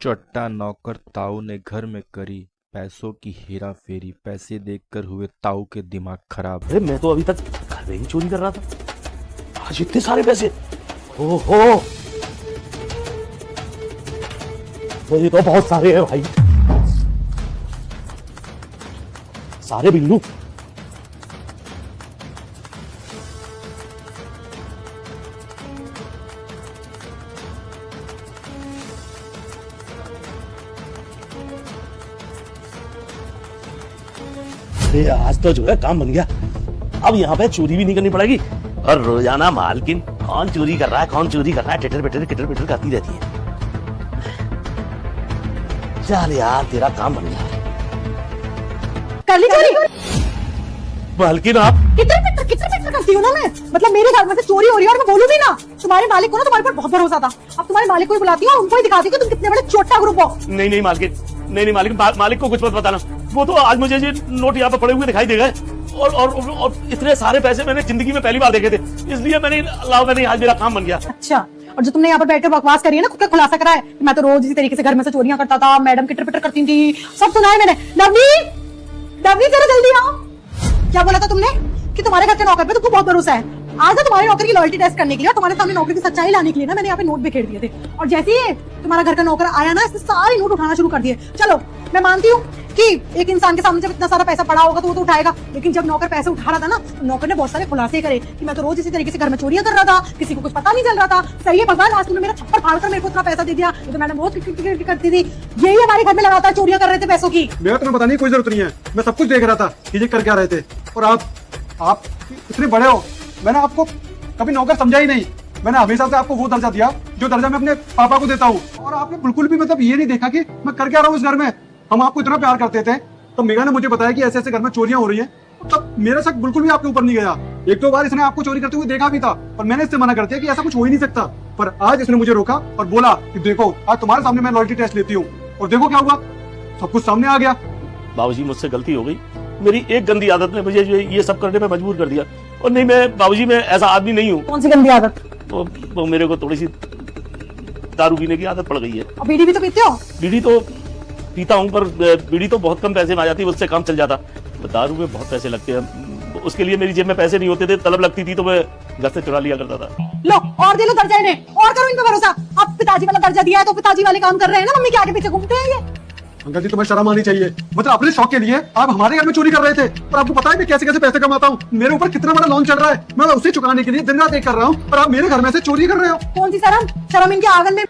चट्टा नौकर ताऊ ने घर में करी पैसों की हेरा फेरी। पैसे देखकर हुए ताऊ के दिमाग खराब। अरे मैं तो अभी तक घर में ही चोरी कर रहा था, आज इतने सारे पैसे। ओहो, ये तो बहुत सारे हैं भाई, सारे बिल्लू। अरे आज तो जो है काम बन गया, अब यहाँ पे चोरी भी नहीं करनी पड़ेगी। और रोजाना मालकिन कौन चोरी कर रहा है, कौन चोरी कर रहा है, टिटर पिटर करती रहती है। चल यार, तेरा काम बन गया। कर ली चोरी? मालकिन आप कितने मीटर करती हूँ ना मैं, मतलब मेरे घर में से चोरी हो रही है और मैं बोलूँ भी ना। तुम्हारे मालिक को ना तुम्हारे पर बहुत भरोसा था, अब तुम्हारे मालिक को ही बुलाती हूँ और उनको ही दिखाती हूँ कि तुम कितने बड़े छोटा ग्रुप हो। नहीं मालकिन, नहीं मालकिन, मालिक को कुछ मत बताना। वो तो आज मुझे ये नोट यहाँ पे पड़े हुए दिखाई दे गए और इतने सारे पैसे मैंने जिंदगी में पहली बार देखे थे, इसलिए मैंने आज मेरा काम बन गया। अच्छा, और जो तुमने यहाँ पर बैठकर बकवास करी है ना, खुद का खुलासा करा है कि मैं तो रोज इसी तरीके से घर में से चोरियां करता था, मैडम किटर पिटर करती थी, सब सुना है मैंने। नवनी जरा जल्दी आओ। क्या बोला था तुमने कि तुम्हारे घर के नौकर पे तुमको बहुत भरोसा है? आज ना तुम्हारे नौकर की लॉयल्टी टेस्ट करने के लिए, तुम्हारे सामने नौकर की सच्चाई लाने के लिए ना मैंने यहाँ पे नोट बिखेर दिए थे, और जैसे ही तुम्हारा घर का नौकर आया ना, इसने सारे नोट उठाना शुरू कर दिए। चलो मैं मानती हूँ कि एक इंसान के सामने जब इतना सारा पैसा पड़ा होगा तो वो तो उठाएगा, लेकिन जब नौकर पैसे उठा रहा था ना, तो नौकर ने बहुत सारे खुलासे करे कि मैं तो रोज इसी तरीके से घर में चोरियां कर रहा था, किसी को कुछ पता नहीं चल रहा था। सही है भगवान, आज तुमने मेरा छप्पर फाड़ कर मेरे को इतना पैसा दे दिया। ये तो मैडम बहुत करती थी, यही हमारे घर में लगातार चोरियां कर रहे थे पैसों की। मेरा तुम्हें बताने की कोई जरूरत नहीं है, मैं सब कुछ देख रहा था कि ये कर क्या रहे थे। और आप इतने बड़े हो, मैंने आपको कभी नौकर समझा ही नहीं। मैंने हमेशा से आपको वो दर्जा दिया जो दर्जा मैं अपने पापा को देता हूँ, और आपने बिल्कुल भी मतलब ये नहीं देखा कि मैं कर क्या रहा हूँ इस घर में। हम आपको इतना प्यार करते थे, तो मेघा ने मुझे बताया कि ऐसे ऐसे घर में चोरियां हो रही हैं, तब मेरा शक बिल्कुल भी आपके ऊपर नहीं गया। एक दो बार इसने आपको चोरी करते हुए देखा भी था, पर मैंने इससे मना कर दिया कि ऐसा कुछ हो ही नहीं सकता। पर आज इसने मुझे रोका और बोला कि देखो आज तुम्हारे सामने मैं लॉयल्टी टेस्ट लेती हूँ, और देखो क्या हुआ, सब कुछ सामने आ गया। बाबूजी, मुझसे गलती हो गई, मेरी एक गंदी आदत ने मुझे ये सब करने पे मजबूर कर दिया। और नहीं, मैं बाबूजी, मैं ऐसा आदमी नहीं हूँ। कौन सी गंदी आदत? वो मेरे को थोड़ी सी दारू पीने की आदत पड़ गई है। और बीड़ी भी तो पीते हो? बीड़ी तो पीता हूँ, पर बीड़ी तो बहुत कम पैसे में आ जाती है, उससे काम चल जाता। दारू में बहुत पैसे लगते हैं, उसके लिए मेरी जेब में पैसे नहीं होते थे, तलब लगती थी तो मैं घर से चुरा लिया करता था। लो और दे लो दर्जा इन्हें, और करो इन पे भरोसा। अब पिताजी वाला दर्जा दिया है तो पिताजी वाले काम कर रहे हैं ना, मम्मी के आगे पीछे घूमते हैं ये। अंकल जी, तुम्हें शर्म आनी चाहिए। मतलब अपने शौक के लिए आप हमारे घर में चोरी कर रहे थे, और आपको पता है मैं कैसे कैसे पैसे कमाता हूँ। मेरे ऊपर कितना बड़ा लोन चल रहा है, मैं उसे चुकाने के लिए दिन रात एक कर रहा हूँ, और आप मेरे घर में से चोरी कर रहे हो। कौन सी शर्म इनके आंगन में